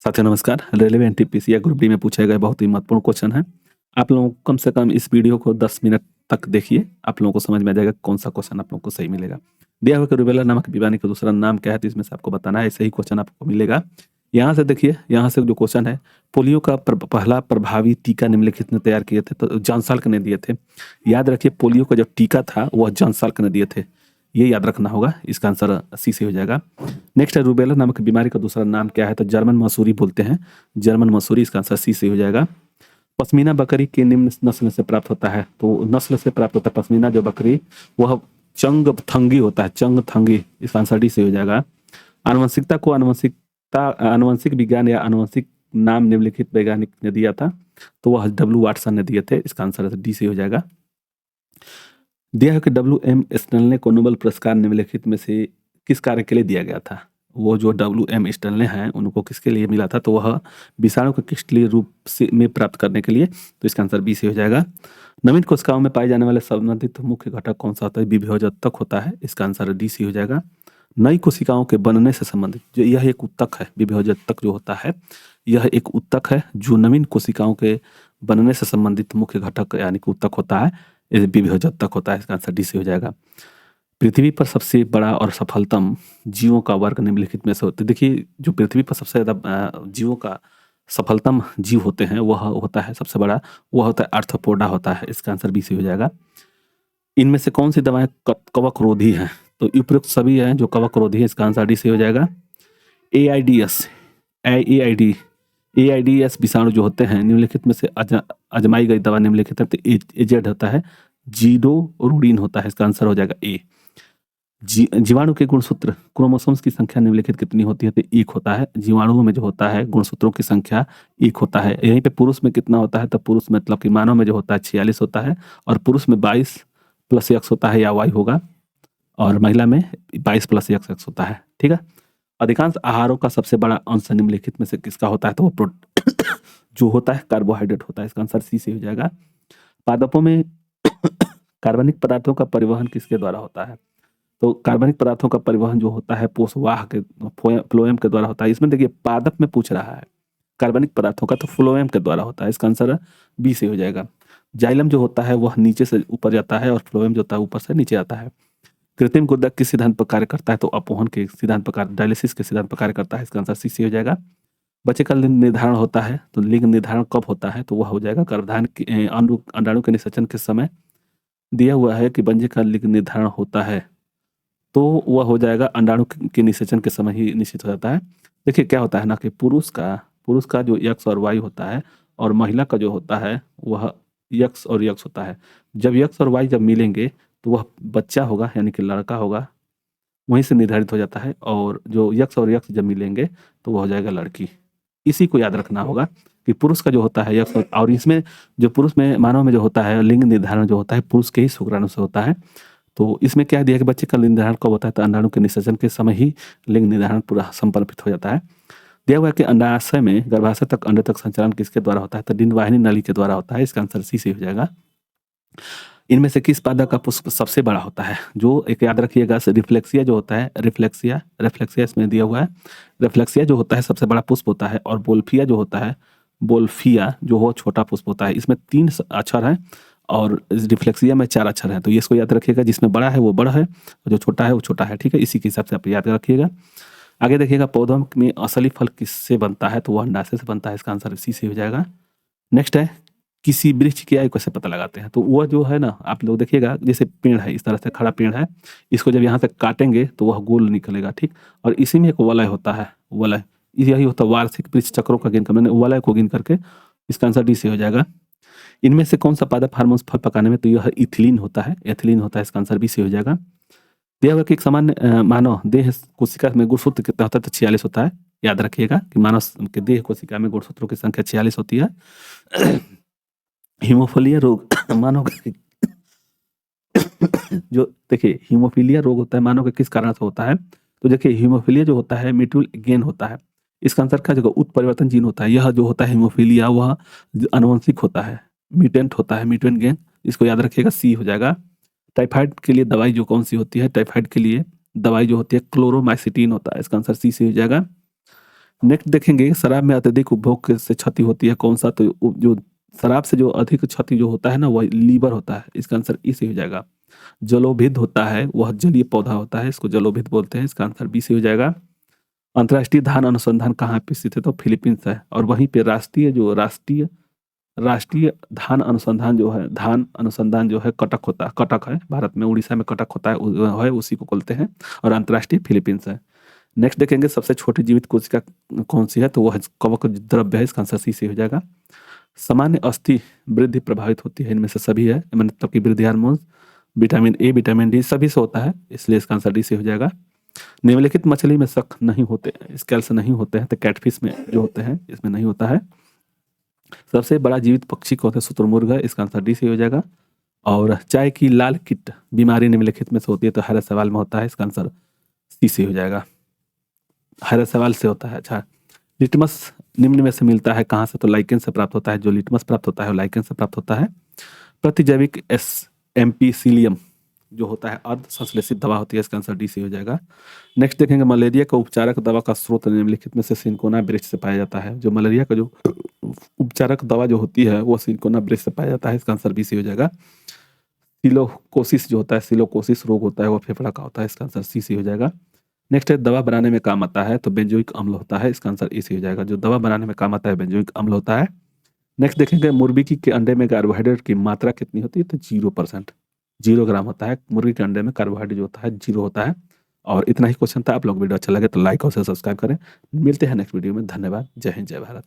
साथियों नमस्कार। Railway NTPC या ग्रुप डी में पूछे गए बहुत ही महत्वपूर्ण क्वेश्चन है। आप लोगों को कम से कम इस वीडियो को 10 मिनट तक देखिए, आप लोगों को समझ में आ जाएगा कौन सा क्वेश्चन आप लोगों को सही मिलेगा। दिया हुआ कि रूबेला नामक बीमारी का दूसरा नाम क्या है, तो इसमें से आपको बताना है। सही क्वेश्चन आपको मिलेगा। यहाँ से देखिए, यहाँ से जो क्वेश्चन है, पोलियो का पहला प्रभावी टीका निम्नलिखित ने तैयार किए थे, तो जॉन साल्क ने दिए थे। याद रखिए, पोलियो का जो टीका था वह जॉन साल्क ने दिए थे, ये याद रखना होगा। इसका आंसर सी से हो जाएगा। नेक्स्ट है, रूबेला नामक बीमारी का दूसरा नाम क्या है, तो जर्मन मसूरी बोलते हैं। जर्मन मसूरी, इसका आंसर सी से हो जाएगा। पश्मीना बकरी के निम्न नस्ल से प्राप्त होता है, तो नस्ल से प्राप्त होता है पश्मीना जो बकरी, वह चंगथंगी होता है। चंगथंगी, इसका आंसर डी से हो जाएगा। आनुवंशिकता को आनुवंशिक विज्ञान या आनुवंशिक नाम निम्नलिखित वैज्ञानिक ने दिया था, तो वह डब्ल्यू वाटसन ने दिए थे। इसका आंसर डी से हो जाएगा। दिया है कि WM स्टैनले को नोबेल पुरस्कार निम्नलिखित में से किस कार्य के लिए दिया गया था। वो जो WM स्टैनले हैं उनको किसके लिए मिला था, तो वह विषाणु के क्रिस्टलीय रूप से में प्राप्त करने के लिए। तो इसका आंसर बी से हो जाएगा। नवीन कोशिकाओं में पाए जाने वाले संबंधित मुख्य घटक कौन सा होता है, विभेदक होता है। इसका आंसर डी से हो जाएगा। नई कोशिकाओं के बनने से संबंधित जो यह एक उत्तक है, विभेदक जो होता है यह एक उत्तक है जो नवीन कोशिकाओं के बनने से संबंधित मुख्य घटक यानी कि उत्तक होता है, ये विभेदक होता है। इसका आंसर डी से हो जाएगा। पृथ्वी पर सबसे बड़ा और सफलतम जीवों का वर्ग निम्नलिखित में से होते हैं। देखिए, जो पृथ्वी पर सबसे ज़्यादा जीवों का सफलतम जीव होते हैं वह होता है सबसे बड़ा, वह होता है आर्थ्रोपोडा होता है। इसका आंसर बी से हो जाएगा। इनमें से कौन सी दवाएं कवक रोधी हैं, तो उपयुक्त सभी हैं जो कवक रोधी है। इसका आंसर डी से हो जाएगा। AIDS AIDS विषाणु जो होते हैं निम्नलिखित में से आजमाई गई दवा निम्नलिखित है, तो एजेड होता है, जीडोरुडीन होता है। इसका आंसर हो जाएगा ए। जीवाणु के गुणसूत्र क्रोमोसोम्स की संख्या निम्नलिखित कितनी होती है, तो एक होता है। जीवाणुओं में जो होता है गुणसूत्रों की संख्या एक होता है। यहीं पे पुरुष में कितना होता है, तो पुरुष मतलब कि मानव में जो होता है 46 होता है, और पुरुष में 22 + X होता है या Y होगा, और महिला में 22 + X होता है। ठीक है। अधिकांश आहारों का सबसे बड़ा अंश निम्नलिखित में से किसका होता है, तो वो जो होता है कार्बोहाइड्रेट होता है। इसका आंसर सी से हो जाएगा। पादपों में कार्बनिक पदार्थों का परिवहन किसके द्वारा होता है, तो कार्बनिक पदार्थों का परिवहन जो होता है पोषवाह के फ्लोएम के द्वारा होता है। इसमें देखिए पादप में पूछ रहा है कार्बनिक पदार्थों का, तो फ्लोएम के द्वारा होता है। इसका आंसर बी से हो जाएगा। जाइलम जो होता है वह नीचे से ऊपर जाता है, और फ्लोएम जो होता है ऊपर से नीचे आता है। कृत्रिम गुर्दा किस सिद्धांत पर कार्य करता है, तो अपवहन के सिद्धांत पर, डायलिसिस के सिद्धांत पर कार्य करता है। इसका आंसर सी से हो जाएगा। बच्चे का लिंग निर्धारण होता है, तो लिंग निर्धारण कब होता है, तो वह हो जाएगा गर्भाधान अंडाणु के निषेचन के समय। दिया हुआ है कि बच्चे का लिंग निर्धारण होता है, तो वह हो जाएगा अंडाणु के निषेचन के समय ही निश्चित हो जाता है। देखिए क्या होता है ना कि पुरुष का जो X और Y होता है, और महिला का जो होता है वह X और X होता है। जब X और Y जब मिलेंगे तो वह बच्चा होगा, यानी कि लड़का होगा, वहीं से निर्धारित हो जाता है। और जो X और X जब मिलेंगे तो वह हो जाएगा लड़की। इसी को याद रखना होगा कि पुरुष का जो होता है X, और इसमें जो पुरुष में मानव में जो होता है लिंग निर्धारण जो होता है पुरुष के ही शुक्राणु से होता है। तो इसमें क्या दिया कि बच्चे का लिंग निर्धारण कब होता है, तो अंडाणु के निषेचन के समय ही लिंग निर्धारण पूरा संपन्नित हो जाता है। दिया हुआ है कि अंडाशय में गर्भाशय तक अंडे तक संचालन किसके द्वारा होता है, तो डिंबवाहिनी नली के द्वारा होता है। इसका आंसर सी से हो जाएगा। इनमें से किस पादप का पुष्प सबसे बड़ा होता है, जो एक याद रखिएगा, रिफ्लेक्सिया जो होता है, रिफ्लेक्सिया इसमें दिया हुआ है। रिफ्लेक्सिया जो होता है सबसे बड़ा पुष्प होता है, और बोल्फिया जो होता है, बोल्फिया जो हो छोटा पुष्प होता है। इसमें 3 अक्षर हैं, और रिफ्लेक्सिया में 4 अक्षर हैं। तो ये इसको याद रखिएगा, जिसमें बड़ा है वो बड़ा है, और जो छोटा है वो छोटा है। ठीक है, इसी के हिसाब से आप याद रखिएगा। आगे देखिएगा, पौधों में असली फल किससे बनता है, तो वह अंडाशय से बनता है। इसका आंसर सी से हो जाएगा। नेक्स्ट है, किसी वृक्ष की आयु कैसे पता लगाते हैं, तो वह जो है ना, आप लोग देखिएगा, जैसे पेड़ है, इस तरह से खड़ा पेड़ है, इसको जब यहाँ से काटेंगे तो वह गोल निकलेगा। ठीक, और इसी में एक वलय होता है, वलय यही होता है वार्षिक वृक्ष चक्रों का गिन कर, मैंने वलय को गिन करके। इसका आंसर डी से हो जाएगा। इनमें से कौन सा पादप हार्मोन फल पकाने में, तो यह इथिलीन होता है, एथिलीन होता है। इसका आंसर बी से हो जाएगा। दिया हुआ कि एक सामान्य मानव देह कोशिका में गुणसूत्र कितना होता है, तो 46 होता है। याद रखिएगा कि मानव के देह कोशिका में गुणसूत्रों की संख्या 46 होती है। हीमोफीलिया रोग मानव जो देखिए हीमोफीलिया रोग होता है मानव के किस कारण से होता है, तो देखिए हीमोफीलिया जो होता है म्यूट्यूल गेन होता है। इसका आंसर क्या जगह उत्परिवर्तन जीन होता है। यह जो होता है हीमोफीलिया वह आनुवंशिक होता है, म्यूटेंट होता है, म्यूटेंट गेन। इसको याद रखिएगा, सी हो जाएगा। टाइफाइड के लिए दवाई जो कौन सी होती है, टाइफाइड के लिए दवाई जो होती है क्लोरोमाइसिटीन होता है। इसका आंसर सी से हो जाएगा। नेक्स्ट देखेंगे शराब में अत्यधिक उपभोग से क्षति होती है कौन सा, तो जो शराब से जो अधिक क्षति जो होता है ना वह लीवर होता है, इसका आंसर ई से हो जाएगा। जलोभिद होता है वह जलीय पौधा होता है, इसको जलोभिद बोलते हैं, इसका आंसर बी से हो जाएगा। अंतर्राष्ट्रीय धान अनुसंधान कहाँ पे स्थित है, तो फिलीपींस है। और वहीं पे राष्ट्रीय धान अनुसंधान जो है कटक होता है, कटक है भारत में, उड़ीसा में कटक होता है उसी को बोलते हैं। और अंतर्राष्ट्रीय फिलीपींस है। नेक्स्ट देखेंगे सबसे छोटी जीवित कोशिका कौन सी है, तो वह कवक द्रव्य है, इसका आंसर सी से हो जाएगा। सामान्य अस्थि वृद्धि प्रभावित होती है, इनमें से सभी है, मतलब कि वृद्धि hormone, vitamin A vitamin D सभी से होता है, इसलिए इसका आंसर डी से हो जाएगा। निम्नलिखित मछली में शक नहीं होते, स्केल्स नहीं होते हैं, तो कैटफिश में जो होते हैं इसमें नहीं होता है। सबसे बड़ा जीवित पक्षी कौन सा, शुतुरमुर्ग है, इसका आंसर डी से हो जाएगा। और चाय की लाल किट बीमारी निम्नलिखित में से होती है, तो हर सवाल में होता है, इसका आंसर सी से हो जाएगा, हर सवाल से होता है। अच्छा, लिटमस निम्न में से मिलता है कहाँ से, तो लाइकेन से प्राप्त होता है, जो लिटमस प्राप्त होता है वो लाइकेन से प्राप्त होता है। प्रतिजैविक एम्पीसिलियम जो होता है अर्ध संश्लेषित दवा होती है, इसका आंसर डी से हो जाएगा। नेक्स्ट देखेंगे मलेरिया का उपचारक दवा का स्रोत निम्नलिखित में से सिनकोना वृक्ष से पाया जाता है। जो मलेरिया का जो उपचारक दवा जो होती है वो सिनकोना वृक्ष से पाया जाता है, इसका आंसर बी से हो जाएगा। सिलोकोसिस जो होता है, सिलोकोसिस रोग होता है वो फेफड़ा का होता है, इसका आंसर सी से हो जाएगा। नेक्स्ट है दवा बनाने में काम आता है, तो बेंजोइक अम्ल होता है, इसका आंसर ए से हो जाएगा। जो दवा बनाने में काम आता है बेंजोइक अम्ल होता है। नेक्स्ट देखेंगे मुर्गी के अंडे में कार्बोहाइड्रेट की मात्रा कितनी होती है, तो 0%, 0 ग्राम होता है। मुर्गी के अंडे में कार्बोहाइड्रेट जो होता है 0 होता है। और इतना ही क्वेश्चन था। आप लोग वीडियो अच्छा लगे तो लाइक और सब्सक्राइब करें। मिलते हैं नेक्स्ट वीडियो में। धन्यवाद। जय हिंद, जय भारत।